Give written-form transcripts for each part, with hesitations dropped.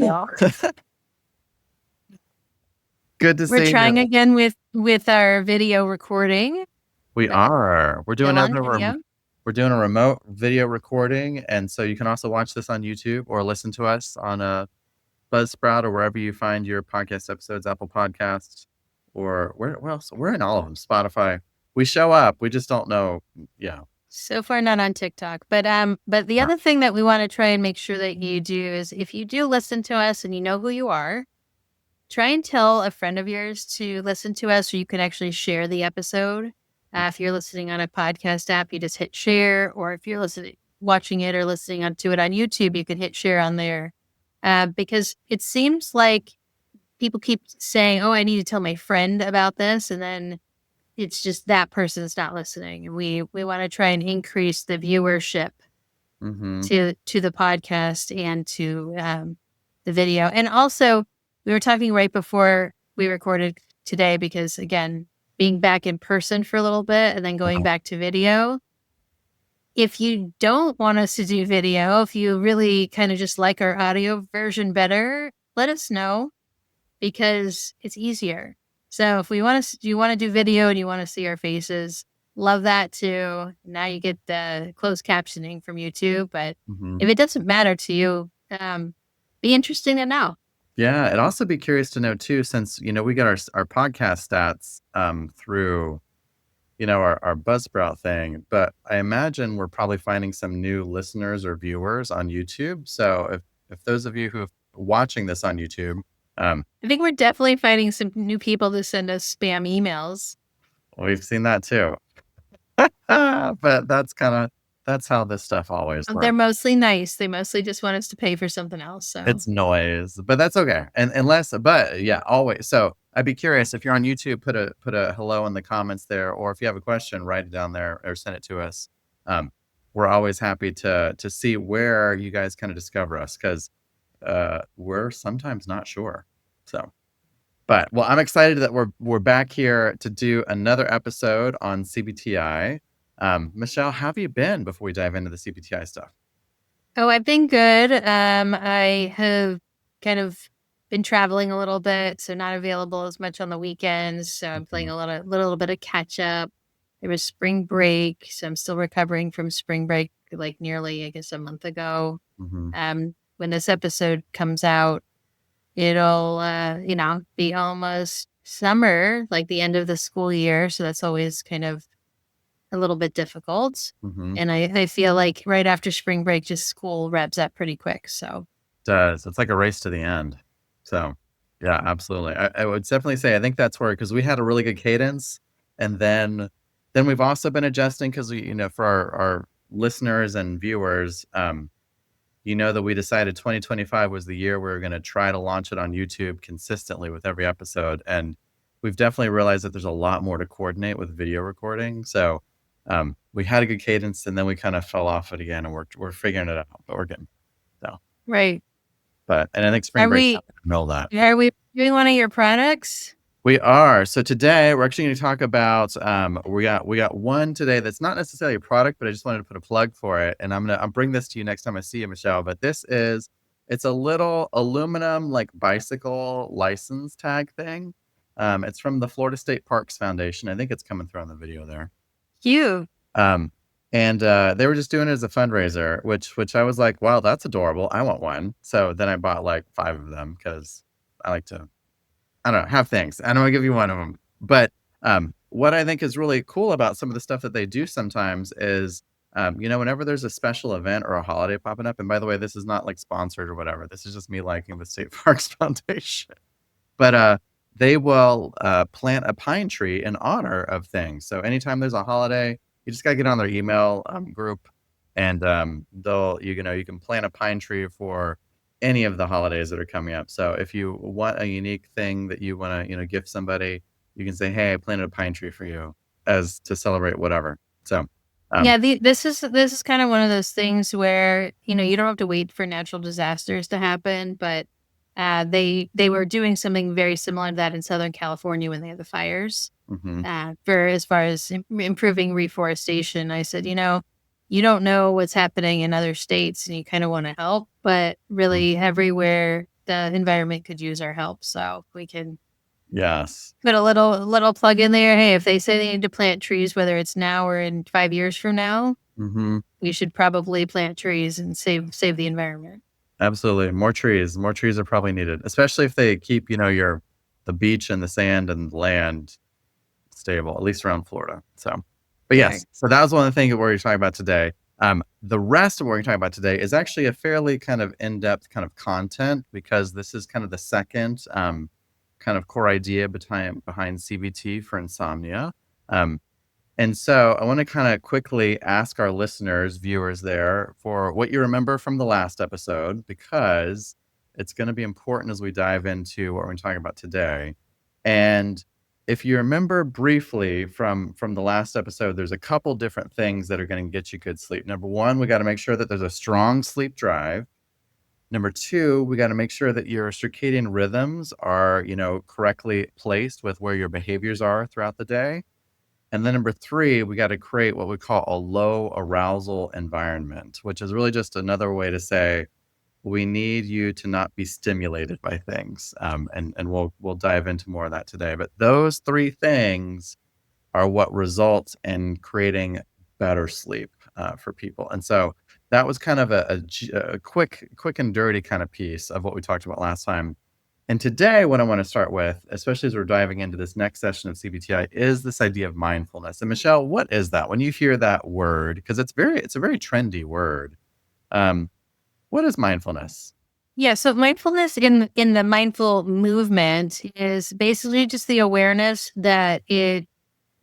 know. Good to see We're you. trying again with our video recording. We are. We're doing Still on video. we're doing a remote video recording, and so you can also watch this on YouTube or listen to us on a Buzzsprout or wherever you find your podcast episodes, Apple Podcasts, or where else? We're in all of them. Spotify. We show up. We just don't know. Yeah. So far, not on TikTok. But the other thing that we want to try and make sure that you do is, if you do listen to us and you know who you are, try and tell a friend of yours to listen to us, or you can actually share the episode. If you're listening on a podcast app, you just hit share, or if you're watching it or listening to it on YouTube, you can hit share on there. Because it seems like people keep saying, "Oh, I need to tell my friend about this," and then it's just that person's not listening. We want to try and increase the viewership to the podcast and to the video. And also, we were talking right before we recorded today, because again, being back in person for a little bit and then going back to video. If you don't want us to do video, if you really kind of just like our audio version better, let us know, because it's easier. So if you want to do video and you want to see our faces, love that too. Now you get the closed captioning from YouTube, but if it doesn't matter to you, be interesting to know. Yeah, it'd also be curious to know too, since we got our podcast stats through our Buzzsprout thing, but I imagine we're probably finding some new listeners or viewers on YouTube. So if those of you who are watching this on YouTube, I think we're definitely finding some new people to send us spam emails. We've seen that too. But that's how this stuff always works. They're mostly nice. They mostly just want us to pay for something else. So it's noise, but that's okay. And but yeah, always. So I'd be curious, if you're on YouTube, put a hello in the comments there, or if you have a question, write it down there or send it to us. We're always happy to see where you guys kind of discover us, because we're sometimes not sure. So, but I'm excited that we're back here to do another episode on CBT-I. Michelle, how have you been before we dive into the CBT-I stuff? Oh, I've been good. I have kind of been traveling a little bit, so not available as much on the weekends. So I'm playing a little bit of catch up. There was spring break, so I'm still recovering from spring break, like nearly, I guess, a month ago. When this episode comes out, it'll be almost summer, like the end of the school year. So that's always kind of a little bit difficult. And I feel like right after spring break, just school wraps up pretty quick. So it's like a race to the end. So yeah, absolutely. I would definitely say, I think that's where, because we had a really good cadence, and then we've also been adjusting, because we, for our listeners and viewers, that we decided 2025 was the year we were going to try to launch it on YouTube consistently with every episode. And we've definitely realized that there's a lot more to coordinate with video recording. So we had a good cadence, and then we kind of fell off it again, and we're figuring it out, but we're getting so. Right. And I think spring break know that. Are we doing one of your products? We are. So today we're actually going to talk about, we got one today that's not necessarily a product, but I just wanted to put a plug for it. And I'll bring this to you next time I see you, Michelle. But it's a little aluminum, like, bicycle license tag thing. It's from the Florida State Parks Foundation. I think it's coming through on the video there. Cute. And they were just doing it as a fundraiser, which I was like, wow, that's adorable. I want one. So then I bought like 5 of them, because I like to, I don't know, have things. I don't want to give you one of them. But what I think is really cool about some of the stuff that they do sometimes is, whenever there's a special event or a holiday popping up, and by the way, this is not like sponsored or whatever. This is just me liking the State Parks Foundation. But they will plant a pine tree in honor of things. So anytime there's a holiday, you just got to get on their email group, and you can plant a pine tree for any of the holidays that are coming up. So if you want a unique thing that you want to, gift somebody, you can say, hey, I planted a pine tree for you, as to celebrate whatever. So this is kind of one of those things where, you don't have to wait for natural disasters to happen, but they were doing something very similar to that in Southern California when they had the fires. For as far as improving reforestation, I said, you don't know what's happening in other states, and you kind of want to help, but really everywhere the environment could use our help. So we can Yes. put a little plug in there. Hey, if they say they need to plant trees, whether it's now or in 5 years from now, Hmm. we should probably plant trees and save the environment. Absolutely. More trees. More trees are probably needed, especially if they keep, the beach and the sand and the land stable, at least around Florida. So, but Right. yes, so that was one of the things that we're talking about today. The rest of what we're talking about today is actually a fairly kind of in-depth kind of content, because this is kind of the second kind of core idea behind CBT for insomnia. Um, and so I want to kind of quickly ask our listeners, viewers there, for what you remember from the last episode, because it's going to be important as we dive into what we're talking about today. And if you remember briefly from the last episode, there's a couple different things that are going to get you good sleep. Number one, we got to make sure that there's a strong sleep drive. Number two, we got to make sure that your circadian rhythms are, correctly placed with where your behaviors are throughout the day. And then number three, we got to create what we call a low arousal environment, which is really just another way to say we need you to not be stimulated by things. And we'll dive into more of that today. But those three things are what results in creating better sleep for people. And so that was kind of a quick and dirty kind of piece of what we talked about last time. And today, what I want to start with, especially as we're diving into this next session of CBTI, is this idea of mindfulness. And Michelle, what is that? When you hear that word, because it's a very trendy word. Um, what is mindfulness? Yeah, so mindfulness in the mindful movement is basically just the awareness that it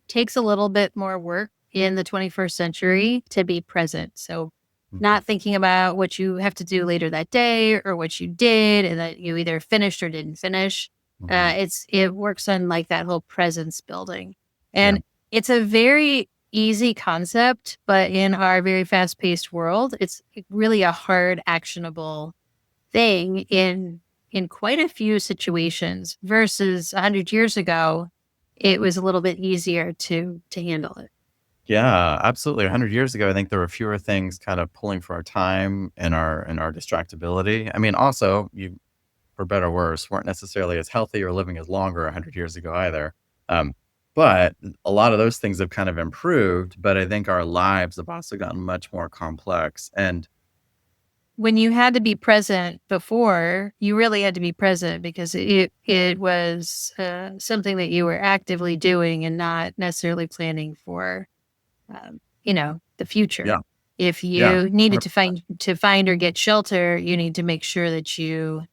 takes a little bit more work in the 21st century to be present. So Mhm, not thinking about what you have to do later that day or what you did and that you either finished or didn't finish. mhm. It works on like that whole presence building. Yeah, And it's a very easy concept, but in our very fast-paced world, it's really a hard actionable thing in quite a few situations versus 100 years ago, it was a little bit easier to handle it. yeah, absolutely. 100 years ago, I think there were fewer things kind of pulling for our time and our distractibility. I mean, also, you for better or worse, weren't necessarily as healthy or living as longer 100 years ago either. Um, but a lot of those things have kind of improved, but I think our lives have also gotten much more complex. And When you had to be present before, you really had to be present because it was something that you were actively doing and not necessarily planning for, the yeah, future. If yeah, you needed 100%. to find or get shelter, you need to make sure that you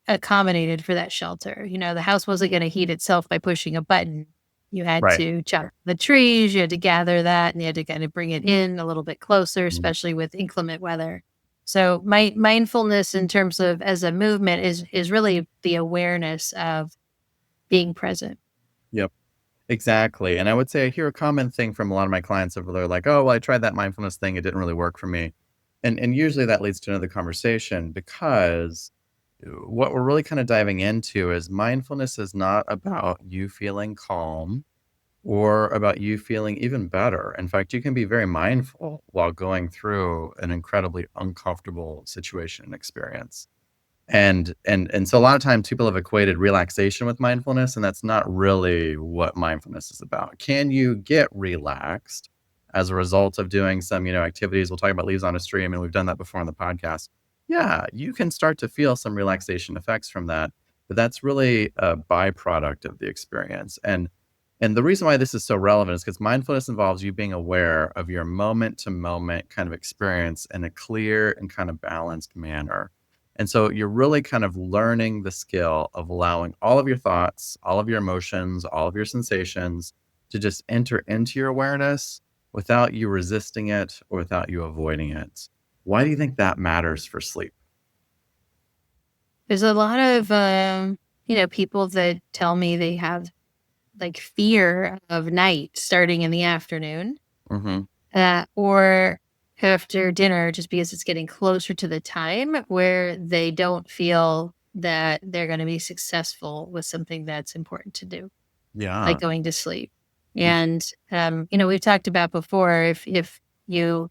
accommodated for that shelter. The house wasn't going to heat itself by pushing a button. You had Right. to chop the trees, you had to gather that, and you had to kind of bring it in a little bit closer, Mhm. especially with inclement weather. So my mindfulness in terms of as a movement is really the awareness of being present. Yep. Exactly. And I would say I hear a common thing from a lot of my clients over there, like, oh, well, I tried that mindfulness thing. It didn't really work for me. And usually that leads to another conversation, because what we're really kind of diving into is mindfulness is not about you feeling calm or about you feeling even better. In fact, you can be very mindful while going through an incredibly uncomfortable situation and experience. And so a lot of times people have equated relaxation with mindfulness, and that's not really what mindfulness is about. Can you get relaxed as a result of doing some, activities? We'll talk about leaves on a stream, and we've done that before on the podcast. Yeah, you can start to feel some relaxation effects from that, but that's really a byproduct of the experience. And the reason why this is so relevant is because mindfulness involves you being aware of your moment to moment kind of experience in a clear and kind of balanced manner. And so you're really kind of learning the skill of allowing all of your thoughts, all of your emotions, all of your sensations to just enter into your awareness without you resisting it or without you avoiding it. Why do you think that matters for sleep? There's a lot of people that tell me they have like fear of night starting in the afternoon Hmm. or after dinner just because it's getting closer to the time where they don't feel that they're going to be successful with something that's important to do, like Yeah. going to sleep. And, we've talked about before if you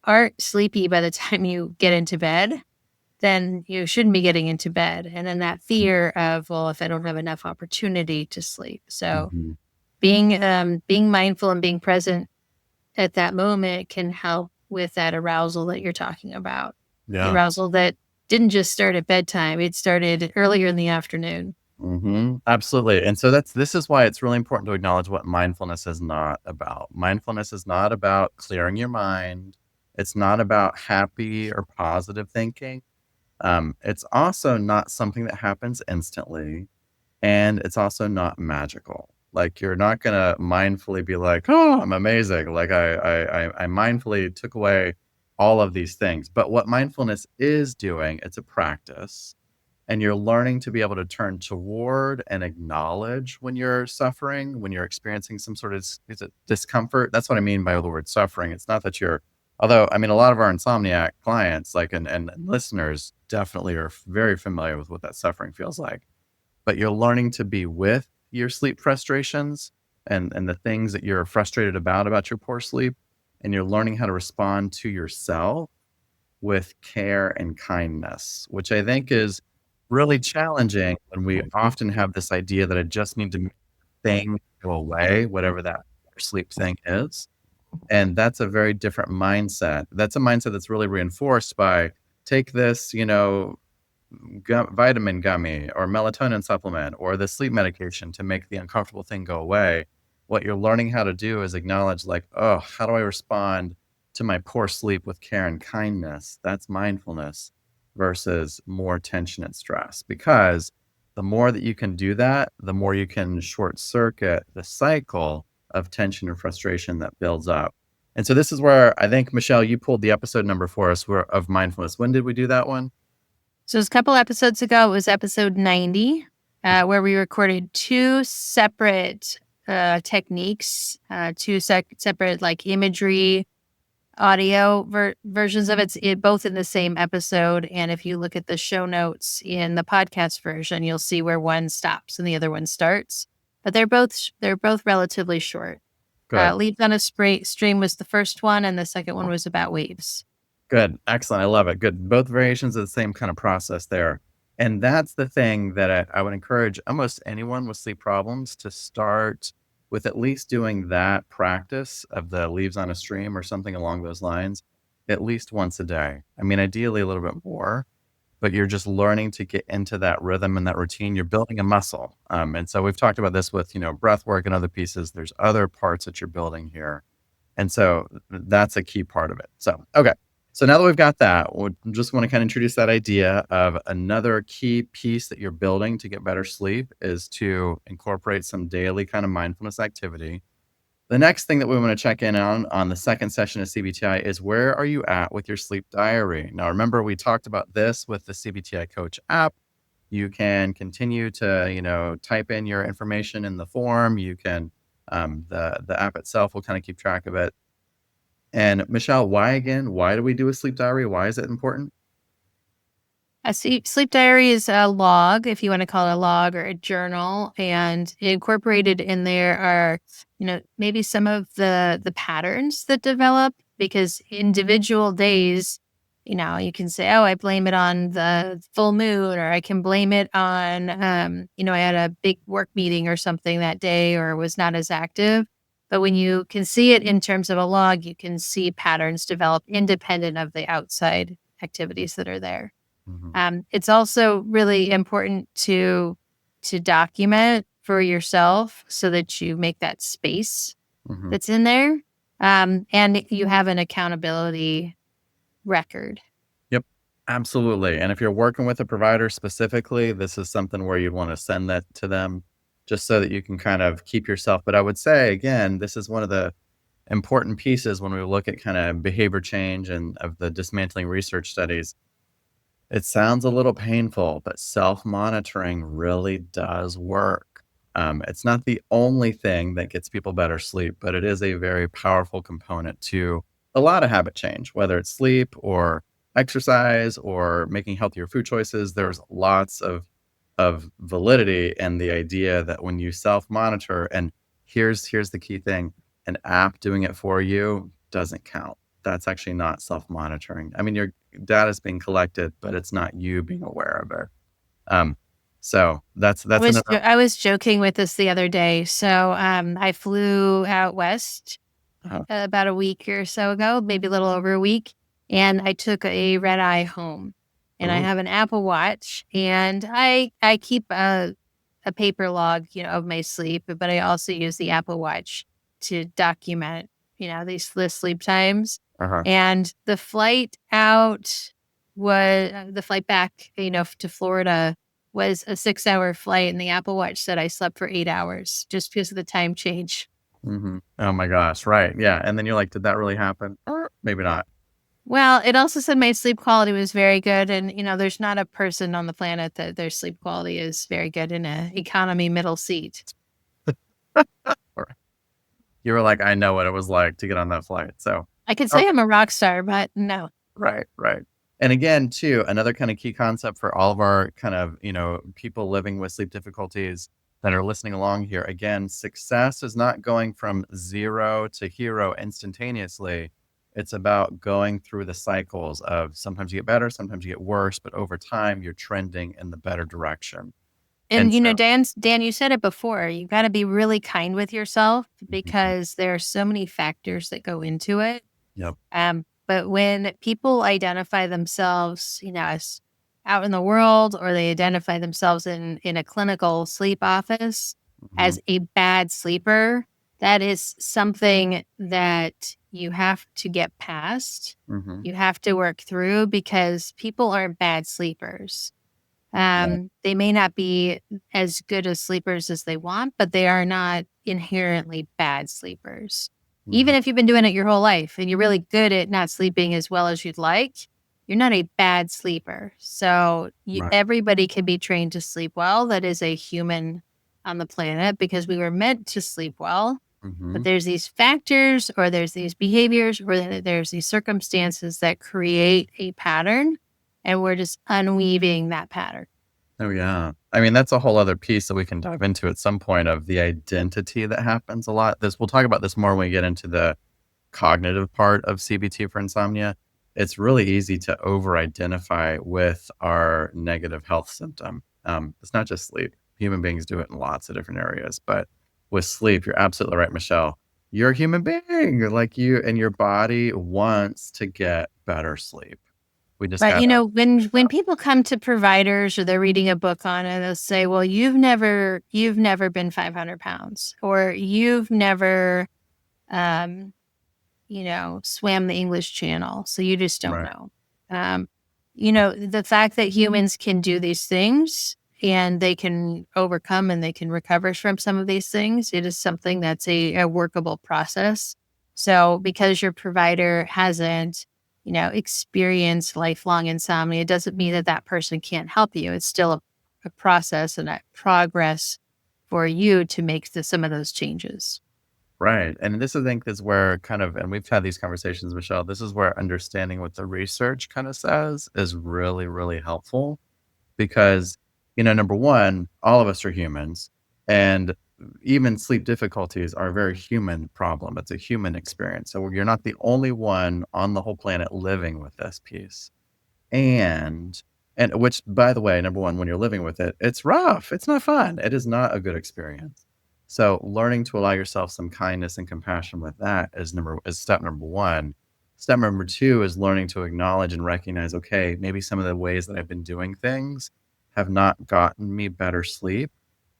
aren't sleepy by the time you get into bed, then you shouldn't be getting into bed. And then that fear of, well, if I don't have enough opportunity to sleep. So Mm-hmm. being mindful and being present at that moment can help with that arousal that you're talking about. The Yeah. arousal that didn't just start at bedtime, it started earlier in the afternoon. Absolutely. And so this is why it's really important to acknowledge what mindfulness is not about. Mindfulness is not about clearing your mind. It's not about happy or positive thinking. It's also not something that happens instantly, and it's also not magical. Like you're not gonna mindfully be like, "Oh, I'm amazing." Like I mindfully took away all of these things. But what mindfulness is doing, it's a practice, and you're learning to be able to turn toward and acknowledge when you're suffering, when you're experiencing some sort of is it discomfort. That's what I mean by the word suffering. It's not that you're, although I mean a lot of our insomniac clients like and listeners definitely are very familiar with what that suffering feels like. But you're learning to be with your sleep frustrations and the things that you're frustrated about your poor sleep, and you're learning how to respond to yourself with care and kindness, which I think is really challenging when we often have this idea that I just need to make the thing go away, whatever that sleep thing is. And that's a very different mindset. That's a mindset that's really reinforced by take this, vitamin gummy or melatonin supplement or the sleep medication to make the uncomfortable thing go away. What you're learning how to do is acknowledge, like, oh, how do I respond to my poor sleep with care and kindness? That's mindfulness versus more tension and stress. Because the more that you can do that, the more you can short circuit the cycle of tension and frustration that builds up. And so this is where I think, Michelle, you pulled the episode number for us of mindfulness. When did we do that one? So it was a couple episodes ago. It was episode 90, where we recorded two separate techniques, separate like imagery, audio versions of it, both in the same episode. And if you look at the show notes in the podcast version, you'll see where one stops and the other one starts. But they're both relatively short. Good. Leaves on a Stream was the first one, and the second one was about waves. Good. Excellent. I love it. Good. Both variations of the same kind of process there. And that's the thing that I would encourage almost anyone with sleep problems to start with at least doing that practice of the leaves on a stream or something along those lines at least once a day. I mean, ideally a little bit more, but you're just learning to get into that rhythm and that routine. You're building a muscle. And so we've talked about this with, breath work and other pieces. There's other parts that you're building here. And so that's a key part of it. So, okay. So now that we've got that, we just want to kind of introduce that idea of another key piece that you're building to get better sleep is to incorporate some daily kind of mindfulness activity. The next thing that we want to check in on the second session of CBT-I is where are you at with your sleep diary? Now, remember, we talked about this with the CBT-I Coach app. You can continue to, type in your information in the form. You can, the app itself will kind of keep track of it. And Michelle, why again? Why do we do a sleep diary? Why is it important? A sleep diary is a log, if you want to call it a log or a journal, and incorporated in there are, maybe some of the patterns that develop because individual days, you can say, oh, I blame it on the full moon, or I can blame it on, I had a big work meeting or something that day, or was not as active. But when you can see it in terms of a log, you can see patterns develop independent of the outside activities that are there. Mhm, It's also really important to document for yourself so that you make that space mhm. that's in there, and you have an accountability record. Yep, absolutely. And if you're working with a provider specifically, this is something where you'd want to send that to them just so that you can kind of keep yourself. But I would say, again, this is one of the important pieces when we look at kind of behavior change and of the dismantling research studies. It sounds a little painful, but self-monitoring really does work. It's not the only thing that gets people better sleep, but it is a very powerful component to a lot of habit change, whether it's sleep or exercise or making healthier food choices. There's lots of validity in the idea that when you self-monitor, and here's the key thing, an app doing it for you doesn't count. That's actually not self-monitoring. I mean, data is being collected, but it's not you being aware of it. So that's another. I was joking with this the other day. So I flew out west uh about a week or so ago, maybe a little over a week, and I took a red eye home. And I Ooh, have an Apple Watch, and I keep a paper log, of my sleep, but I also use the Apple Watch to document, the sleep times. uh-huh. And the flight out was the flight back, to Florida was a 6-hour flight, and the Apple Watch said I slept for 8 hours just because of the time change. Oh my gosh, right, yeah, and then you're like, "Did that really happen?" Or maybe not. Well, it also said my sleep quality was very good. And, there's not a person on the planet that their sleep quality is very good in a economy middle seat. Or you were like, "I know what it was like to get on that flight." So, I could say okay. I'm a rock star, but no. Right, right. And again, too, another kind of key concept for all of our kind of, people living with sleep difficulties that are listening along here. Again, success is not going from 0 to hero instantaneously. It's about going through the cycles of sometimes you get better, sometimes you get worse, but over time you're trending in the better direction. And And so Dan, you said it before. You got to be really kind with yourself Mhm. because there are so many factors that go into it. Yep. But when people identify themselves, as out in the world, or they identify themselves in a clinical sleep office Mhm. as a bad sleeper, that is something that you have to get past. Mhm. You have to work through because people aren't bad sleepers. Right. They may not be as good as sleepers as they want, but they are not inherently bad sleepers. Mhm. Even if you've been doing it your whole life and you're really good at not sleeping as well as you'd like, you're not a bad sleeper. So Right. everybody can be trained to sleep well. That is a human on the planet because we were meant to sleep well. But Mhm. there's these factors or there's these behaviors or there's these circumstances that create a pattern, and we're just unweaving that pattern. Oh, yeah. I mean, that's a whole other piece that we can dive into at some point of the identity that happens a lot. We'll talk about this more when we get into the cognitive part of CBT for insomnia. It's really easy to over identify with our negative health symptom. It's not just sleep. Human beings do it in lots of different areas. But with sleep, you're absolutely right, Michelle. You're a human being, like you, and your body wants to get better sleep. We just But got to. when people come to providers or they're reading a book on it, they'll say, "Well, you've never been 500 pounds, or you've never, um, swam the English Channel, so you just don't Right. know." Um, the fact that humans can do these things and they can overcome and they can recover from some of these things, it is something that's a workable process. So because your provider hasn't, experienced lifelong insomnia, it doesn't mean that that person can't help you. It's still a process and a progress for you to make some of those changes. Right. And this, I think, is where kind of, and we've had these conversations, Michelle, this is where understanding what the research kind of says is really, really helpful because, number one, all of us are humans and even sleep difficulties are a very human problem. It's a human experience. So you're not the only one on the whole planet living with this piece. And and which, by the way, number 1, when you're living with it, it's rough, it's not fun, it is not a good experience. So, learning to allow yourself some kindness and compassion with that is step number 1. Step number 2 is learning to acknowledge and recognize, "Okay, maybe some of the ways that I've been doing things have not gotten me better sleep,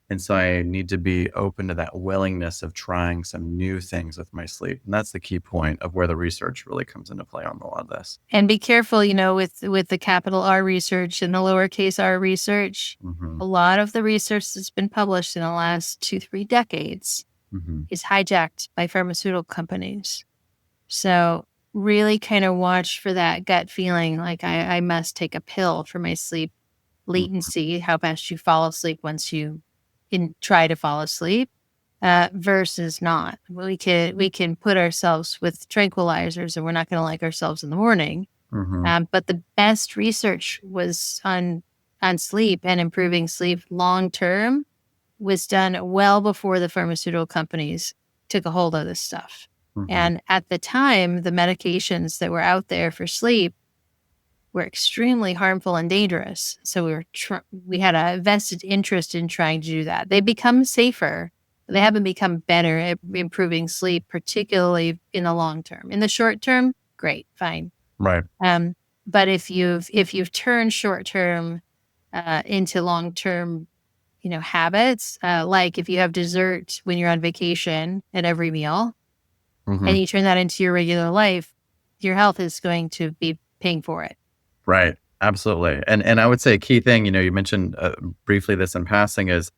and so I need to be open to that willingness of trying some new things with my sleep." And that's the key point of where the research really comes into play on a lot of this. And be careful, with the capital R research and the lowercase r research. Mhm, A lot of the research that's been published in the last 2-3 decades mhm. is hijacked by pharmaceutical companies. So really kind of watch for that gut feeling like I must take a pill for my sleep Mhm, latency, how fast you fall asleep once you try to fall asleep, versus not. We can put ourselves with tranquilizers and we're not going to like ourselves in the morning. mhm, But the best research was on sleep and improving sleep long term was done well before the pharmaceutical companies took a hold of this stuff. mhm, And at the time, the medications that were out there for sleep were extremely harmful and dangerous. So we had a vested interest in trying to do that. They become safer. They haven't become better at improving sleep, particularly in the long term. In the short term, great, fine. Right. But if you've turned short term into long term, habits, like if you have dessert when you're on vacation at every meal, and Hmm. you turn that into your regular life, your health is going to be paying for it. Right. Absolutely. And I would say a key thing, you mentioned briefly this in passing is,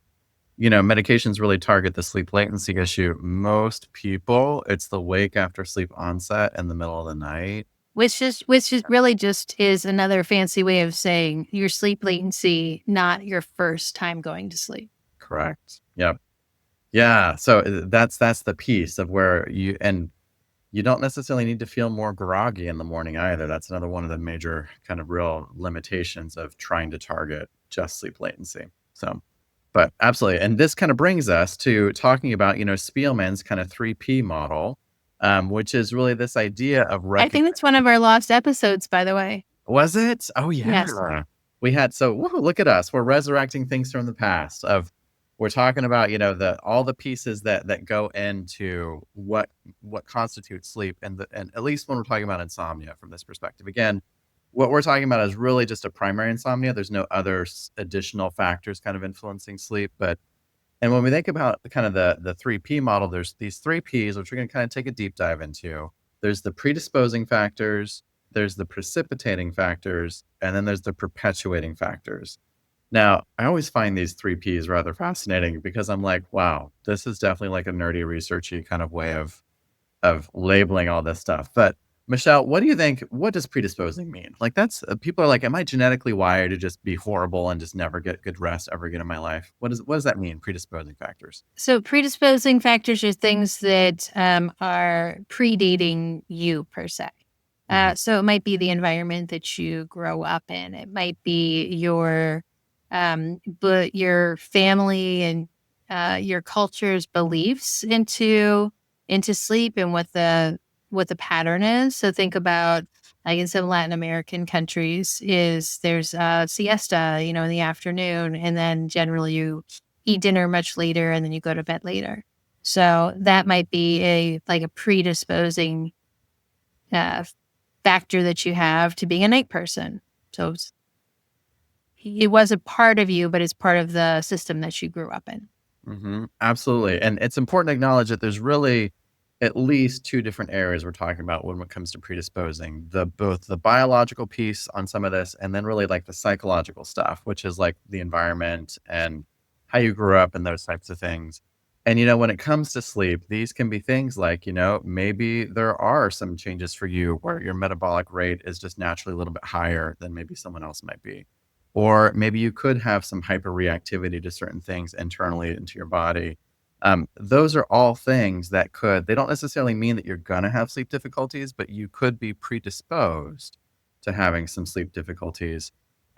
medications really target the sleep latency issue. Most people, it's the wake after sleep onset in the middle of the night. Which is really just is another fancy way of saying your sleep latency, not your first time going to sleep. Correct. Yep. Yeah. So that's the piece of where you don't necessarily need to feel more groggy in the morning either. That's another one of the major kind of real limitations of trying to target just sleep latency. So, but absolutely. And this kind of brings us to talking about, Spielman's kind of 3P model, which is really this idea of I think it's one of our lost episodes, by the way. was it? Oh, Yes. yeah. We had so woohoo, look at us. We're resurrecting things from the past of we're talking about, the all the pieces that go into what constitutes sleep and at least when we're talking about insomnia from this perspective. Again, what we're talking about is really just a primary insomnia. There's no other additional factors kind of influencing sleep, but and when we think about the kind of the 3P model, there's these 3 Ps, which we're gonna kinda take a deep dive into. There's the predisposing factors, there's the precipitating factors, and then there's the perpetuating factors. Now, I always find these 3 Ps rather fascinating because I'm like, "Wow, this is definitely like a nerdy, researchy kind of way of labeling all this stuff." But Michelle, what do you think? What does predisposing mean? Like that's people are like, "Am I genetically wired to just be horrible and just never get good rest ever again in my life?" What does that mean? Predisposing factors. So predisposing factors are things that are predating you per se. Mhm. So it might be the environment that you grow up in. It might be but your family and your culture's beliefs into sleep and what the pattern is. So think about like in some Latin American countries is there's siesta, in the afternoon, and then generally you eat dinner much later and then you go to bed later. So that might be a predisposing uh, factor that you have to being a night person. So it was a part of you, but it's part of the system that you grew up in. Absolutely, and it's important to acknowledge that there's really at least 2 different areas we're talking about when it comes to predisposing. Both the biological piece on some of this and then really, like, the psychological stuff, which is, like, the environment and how you grew up and those types of things. And, when it comes to sleep, these can be things like, maybe there are some changes for you where your metabolic rate is just naturally a little bit higher than maybe someone else might be. Or maybe you could have some hyperreactivity to certain things internally into your body. Those are all things that they don't necessarily mean that you're going to have sleep difficulties, but you could be predisposed to having some sleep difficulties.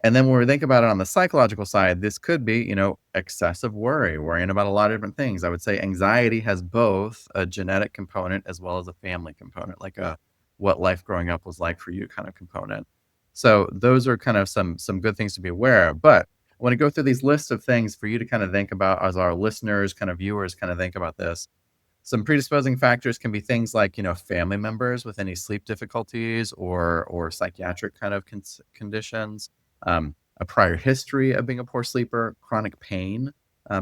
And then when we think about it on the psychological side, this could be, excessive worry, worrying about a lot of different things. I would say anxiety has both a genetic component as well as a family component, like a what life growing up was like for you kind of component. So those are kind of some good things to be aware of. But I want to go through these lists of things for you to kind of think about as our listeners, kind of viewers, kind of think about this. Some predisposing factors can be things like, family members with any sleep difficulties or psychiatric kind of conditions, a prior history of being a poor sleeper, chronic pain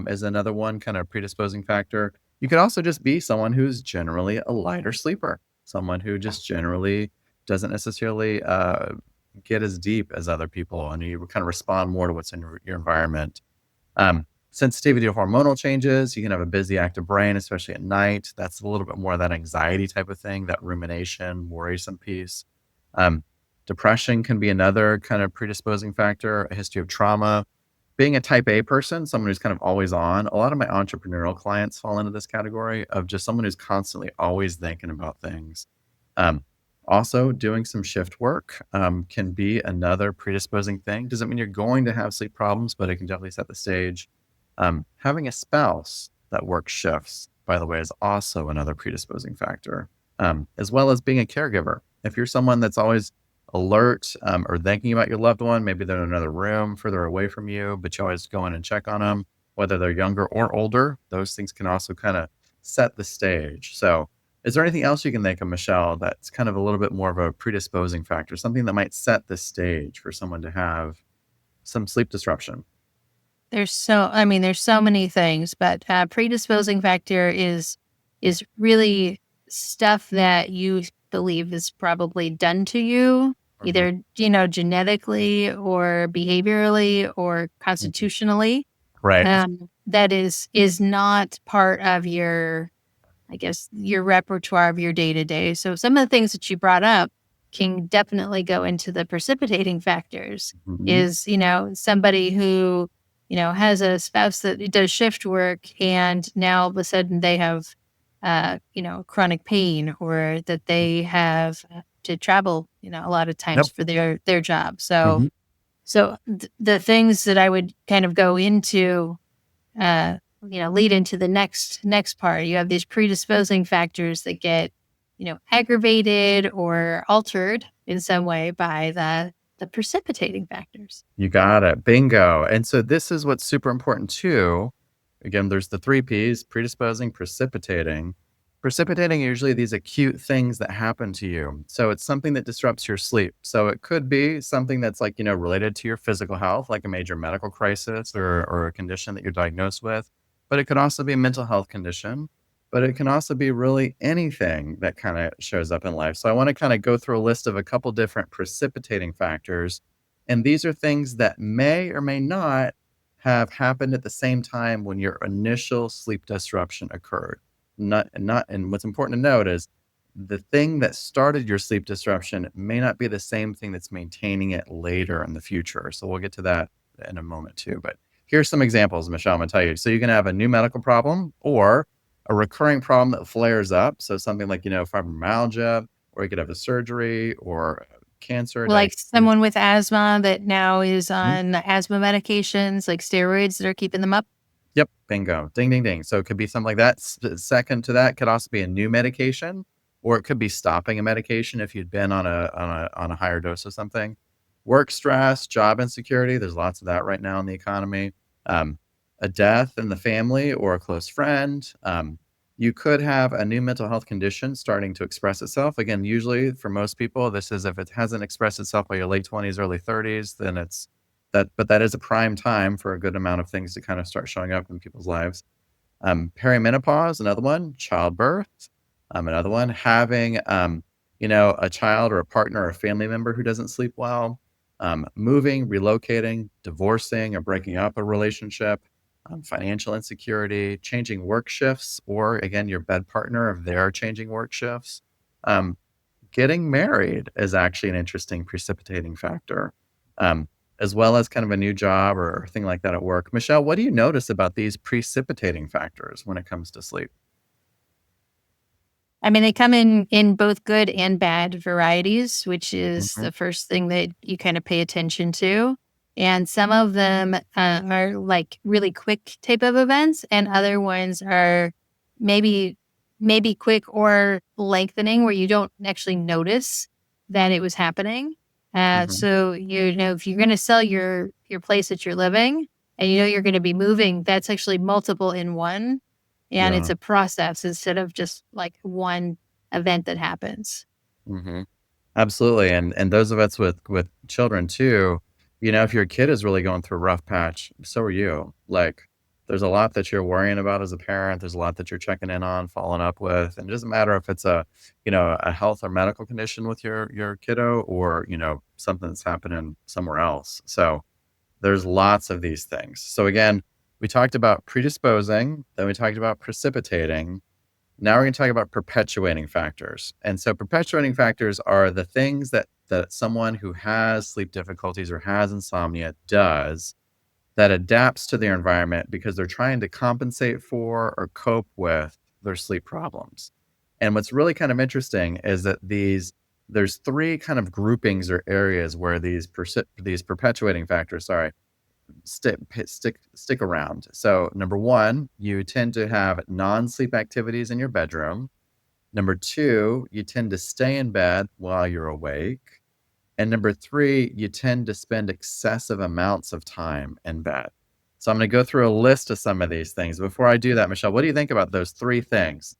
is another one kind of predisposing factor. You could also just be someone who's generally a lighter sleeper, someone who just generally doesn't necessarily get as deep as other people, and you kind of respond more to what's in your environment. Sensitivity to hormonal changes. You can have a busy, active brain, especially at night. That's a little bit more of that anxiety type of thing, that rumination, worrisome piece. Um, Depression can be another kind of predisposing factor, a history of trauma. Being a type A person, someone who's kind of always on, a lot of my entrepreneurial clients fall into this category of just someone who's constantly always thinking about things. Um, Also, doing some shift work can be another predisposing thing. Doesn't mean you're going to have sleep problems, but it can definitely set the stage. Having a spouse that works shifts, by the way, is also another predisposing factor, as well as being a caregiver. If you're someone that's always alert, or thinking about your loved one. Maybe they're in another room further away from you, but you always go in and check on them, whether they're younger or older. Those things can also kind of set the stage. So, is there anything else you can think of, Michelle, that's kind of a little bit more of a predisposing factor, something that might set the stage for someone to have some sleep disruption? There's so many things, but predisposing factor is really stuff that you believe is probably done to you, Mhm, either genetically or behaviorally or mhm. constitutionally. Right. That is not part of your, I guess, your repertoire of your day to day. So some of the things that you brought up can definitely go into the precipitating factors. Mhm. Is, somebody who, has a spouse that does shift work and now all of a sudden they have, chronic pain or that they have to travel, a lot of times Yep. for their job. So, Mhm. the things that I would kind of go into uh, lead into the next part. You have these predisposing factors that get, aggravated or altered in some way by the precipitating factors. You got it. Bingo. And so this is what's super important too. Again, there's the three P's: predisposing, precipitating. Precipitating are usually these acute things that happen to you. So it's something that disrupts your sleep. So it could be something that's like, related to your physical health, like a major medical crisis or a condition that you're diagnosed with. But it could also be a mental health condition. But it can also be really anything that kind of shows up in life. So I want to kind of go through a list of a couple different precipitating factors, and these are things that may or may not have happened at the same time when your initial sleep disruption occurred. And what's important to note is the thing that started your sleep disruption may not be the same thing that's maintaining it later in the future. So we'll get to that in a moment too. But here's some examples, Michelle, I'm gonna tell you. So you can have a new medical problem or a recurring problem that flares up. So something like, fibromyalgia, or you could have a surgery or cancer Like diagnosis. someone with asthma that now is Mhm. on asthma medications, like steroids that are keeping them up. Yep, bingo. Ding, ding, ding. So it could be something like that. Second to that could also be a new medication, or it could be stopping a medication if you'd been on a higher dose of something. Work stress, job insecurity. There's lots of that right now in the economy. Um, a death in the family or a close friend. You could have a new mental health condition starting to express itself. Again, usually for most people, this is if it hasn't expressed itself by your late 20s, early 30s, then it's that, but that is a prime time for a good amount of things to kind of start showing up in people's lives. Perimenopause, another one. Childbirth, another one. Having, a child or a partner or a family member who doesn't sleep well. Moving, relocating, divorcing or breaking up a relationship. Financial insecurity, changing work shifts, or again, your bed partner if they're changing work shifts. Um, Getting married is actually an interesting precipitating factor, um, as well as kind of a new job or thing like that at work. Michelle, what do you notice about these precipitating factors when it comes to sleep? I mean, they come in both good and bad varieties, which is Mhm, the first thing that you kind of pay attention to. And some of them are like really quick type of events, and other ones are maybe maybe quick or lengthening, where you don't actually notice that it was happening. mhm, So if you're going to sell your place that you're living, and you're going to be moving, that's actually multiple in one, and it's yeah, a process instead of just like one event that happens. mhm. Absolutely, and those of us with children too, if your kid is really going through a rough patch, so are you. Like, there's a lot that you're worrying about as a parent. There's a lot that you're checking in on, following up with, and it doesn't matter if it's a health or medical condition with your kiddo, or something that's happening somewhere else. So there's lots of these things. So again, we talked about predisposing, then we talked about precipitating. Now we're going to talk about perpetuating factors. And so perpetuating factors are the things that someone who has sleep difficulties or has insomnia does that adapts to their environment because they're trying to compensate for or cope with their sleep problems. And what's really kind of interesting is that there's three kind of groupings or areas where these perpetuating factors, sorry, stick around. So number one, you tend to have non-sleep activities in your bedroom. Number two, you tend to stay in bed while you're awake. And number 3, you tend to spend excessive amounts of time in bed. So I'm gonna go through a list of some of these things. Before I do that, Michelle, what do you think about those 3 things?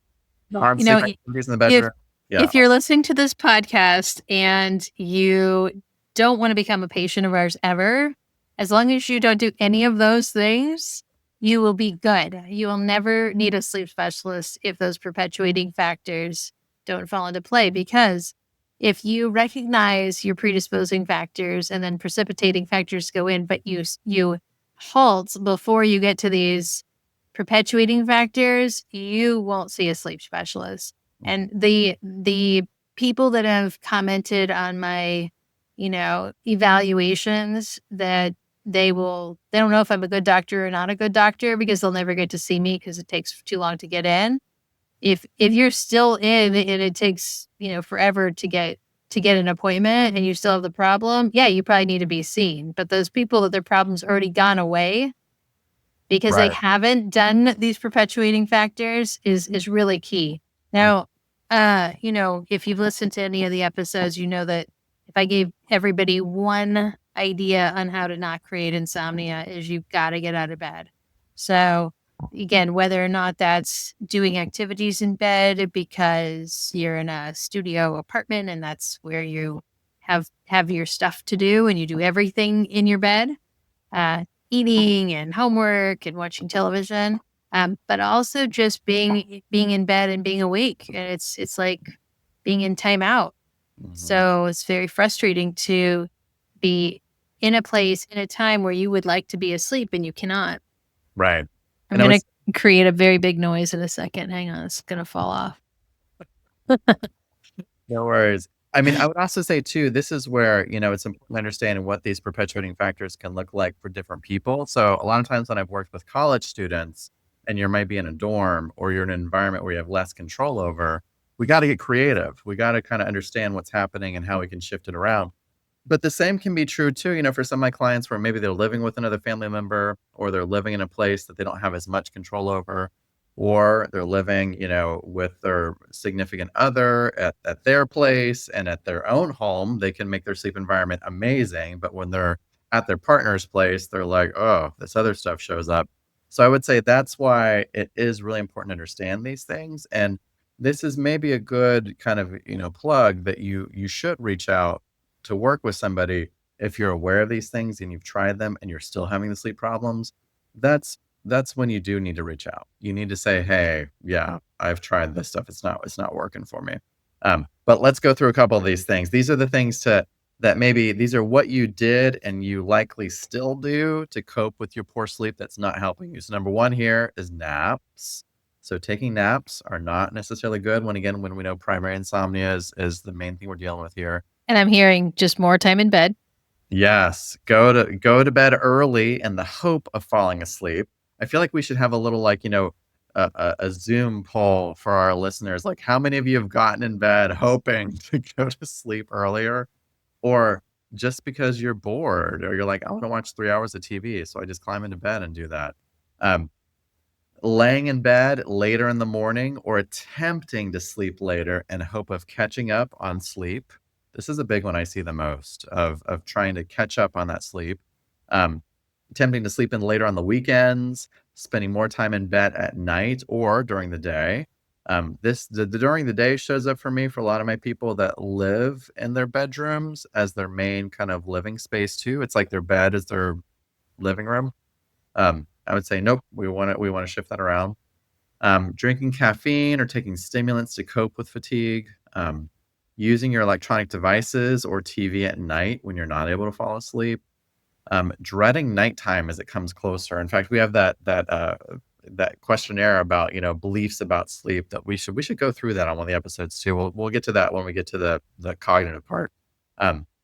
You Non-sleep know, activities in the if bedroom? Yeah, if you're listening to this podcast and you don't want to become a patient of ours ever, as long as you don't do any of those things, you will be good. You will never need a sleep specialist if those perpetuating factors don't fall into play. Because if you recognize your predisposing factors and then precipitating factors go in, but you halt before you get to these perpetuating factors, you won't see a sleep specialist. And the people that have commented on my, evaluations, that they don't know if I'm a good doctor or not a good doctor because they'll never get to see me because it takes too long to get in. If you're still in and it takes, forever to get an appointment and you still have the problem, yeah, you probably need to be seen. But those people that their problem's already gone away because they right. haven't done these perpetuating factors is really key. Mm, Now, if you've listened to any of the episodes, you know that if I gave everybody one idea on how to not create insomnia is you've got to get out of bed. So again, whether or not that's doing activities in bed because you're in a studio apartment and that's where you have your stuff to do and you do everything in your bed, uh, eating and homework and watching television, but also just being in bed and being awake. And it's like being in timeout. mhm. So it's very frustrating to be in a place in a time where you would like to be asleep and you cannot. Right. I'm And I gonna was create a very big noise in a second. Hang on, it's gonna fall off. No worries. I mean, I would also say too, this is where, it's important understanding what these perpetuating factors can look like for different people. So a lot of times when I've worked with college students and you might be in a dorm or you're in an environment where you have less control over, we got to get creative. We got to kind of understand what's happening and how we can shift it around. But the same can be true too, for some of my clients where maybe they're living with another family member or they're living in a place that they don't have as much control over, or they're living, with their significant other at their place and at their own home. They can make their sleep environment amazing. But when they're at their partner's place, they're like, oh, this other stuff shows up. So I would say that's why it is really important to understand these things. And this is maybe a good kind of, plug that you should reach out to work with somebody if you're aware of these things and you've tried them and you're still having the sleep problems. That's when you do need to reach out. You need to say, "Hey, yeah, I've tried this stuff. It's not working for me." But let's go through a couple of these things. These are the things to that maybe these are what you did and you likely still do to cope with your poor sleep that's not helping you. So number 1 here is naps. So taking naps are not necessarily good when we know primary insomnia is the main thing we're dealing with here. And I'm hearing just more time in bed. Yes, go to bed early in the hope of falling asleep. I feel like we should have a little, like, a Zoom poll for our listeners, like, how many of you have gotten in bed hoping to go to sleep earlier? Or just because you're bored or you're like, "I wanna watch 3 hours of TV, so I just climb into bed and do that." Um, Laying in bed later in the morning or attempting to sleep later in hope of catching up on sleep. This is a big one I see the most of trying to catch up on that sleep. Um, Attempting to sleep in later on the weekends, spending more time in bed at night or during the day. The during the day shows up for me for a lot of my people that live in their bedrooms as their main kind of living space too. It's like their bed is their living room. I would say, nope, we wanna shift that around. Drinking caffeine or taking stimulants to cope with fatigue, using your electronic devices or TV at night when you're not able to fall asleep, dreading nighttime as it comes closer. In fact, we have that questionnaire about, beliefs about sleep that we should go through that on one of the episodes too. We'll get to that when we get to the cognitive part,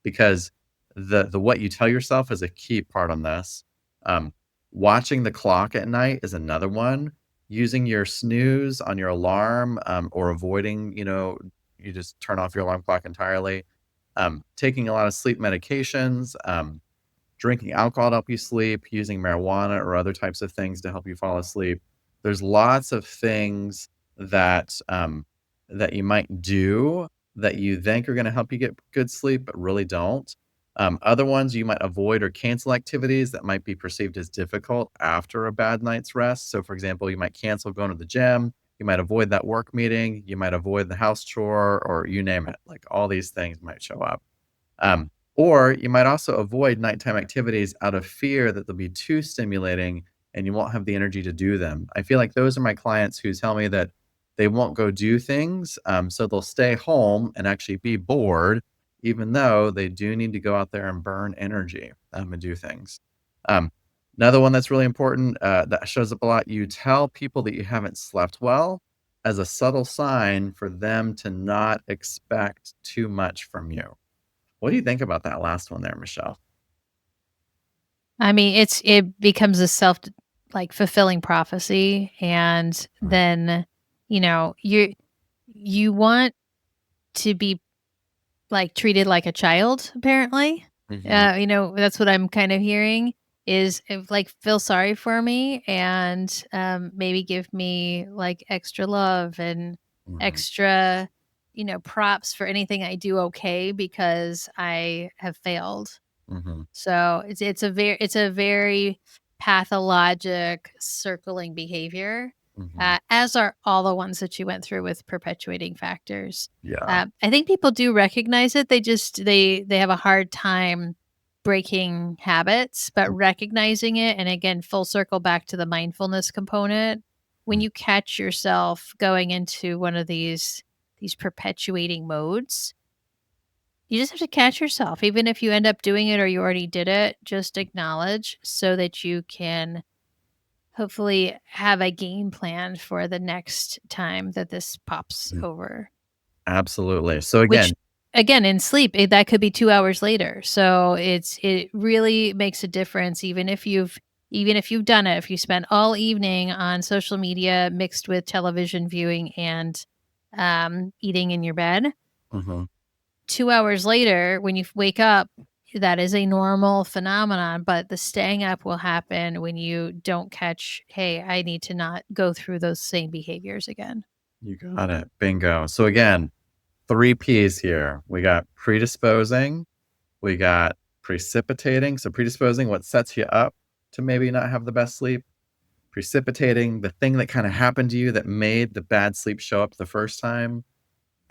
because the what you tell yourself is a key part on this. Um, Watching the clock at night is another one. Using your snooze on your alarm, or avoiding, you just turn off your alarm clock entirely. Taking a lot of sleep medications. Drinking alcohol to help you sleep, using marijuana or other types of things to help you fall asleep. There's lots of things that you might do that you think are going to help you get good sleep, but really don't. Other ones, you might avoid or cancel activities that might be perceived as difficult after a bad night's rest. So, for example, you might cancel going to the gym, you might avoid that work meeting, you might avoid the house chore, or you name it. Like all these things might show up. Or you might also avoid nighttime activities out of fear that they'll be too stimulating and you won't have the energy to do them. I feel like those are my clients who tell me that they won't go do things. So they'll stay home and actually be bored, even though they do need to go out there and burn energy and do things. Um, Another one that's really important that shows up a lot, you tell people that you haven't slept well as a subtle sign for them to not expect too much from you. What do you think about that last one there, Michelle? I mean, it becomes a like fulfilling prophecy, and Right. then you want to be like treated like a child. Apparently, Mhm, that's what I'm kind of hearing is if, like, feel sorry for me and maybe give me like extra love and mhm, extra props for anything I do okay because I have failed. mhm, So it's a very pathologic circling behavior, mhm. as are all the ones that you went through with perpetuating factors. Yeah. I think people do recognize it. They have a hard time breaking habits, but recognizing it, and again, full circle back to the mindfulness component. When Mhm, you catch yourself going into one of these perpetuating modes, you just have to catch yourself. Even if you end up doing it or you already did it, just acknowledge so that you can hopefully have a game plan for the next time that this pops mhm. over. Absolutely. So Which, again, again, in sleep, that could be 2 hours later. So it really makes a difference even if you've done it, if you spent all evening on social media mixed with television viewing and eating in your bed, mhm, 2 hours later, when you wake up, that is a normal phenomenon, but the staying up will happen when you don't catch, "Hey, I need to not go through those same behaviors again." you got it. Bingo. So again, 3 Ps here. We got predisposing, we got precipitating. So predisposing, what sets you up to maybe not have the best sleep. Precipitating, the thing that kinda happened to you that made the bad sleep show up the first time.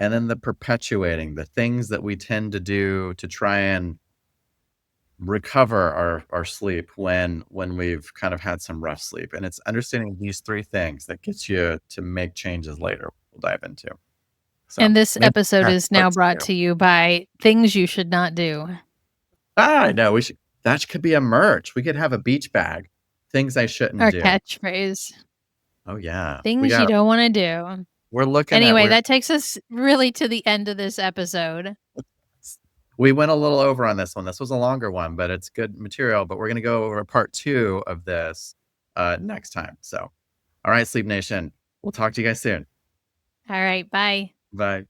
And then the perpetuating, the things that we tend to do to try and recover our sleep when we've kind of had some rough sleep, and it's understanding these 3 things that gets you to make changes later we'll dive into. So, And this maybe episode that's is part now brought 2. to you by things you should not do. I know we should that could be a merch. We could have a beach bag. Things I shouldn't Our do. catchphrase, Oh, yeah. things you don't wanna do. We're looking at Anyway, that takes us really to the end of this episode. we went a little over on this one. This was a longer one, but it's good material, but we're gonna go over part 2 of this, next time. So, all right, Sleep Nation, we'll talk to you guys soon. Alright, bye. Bye.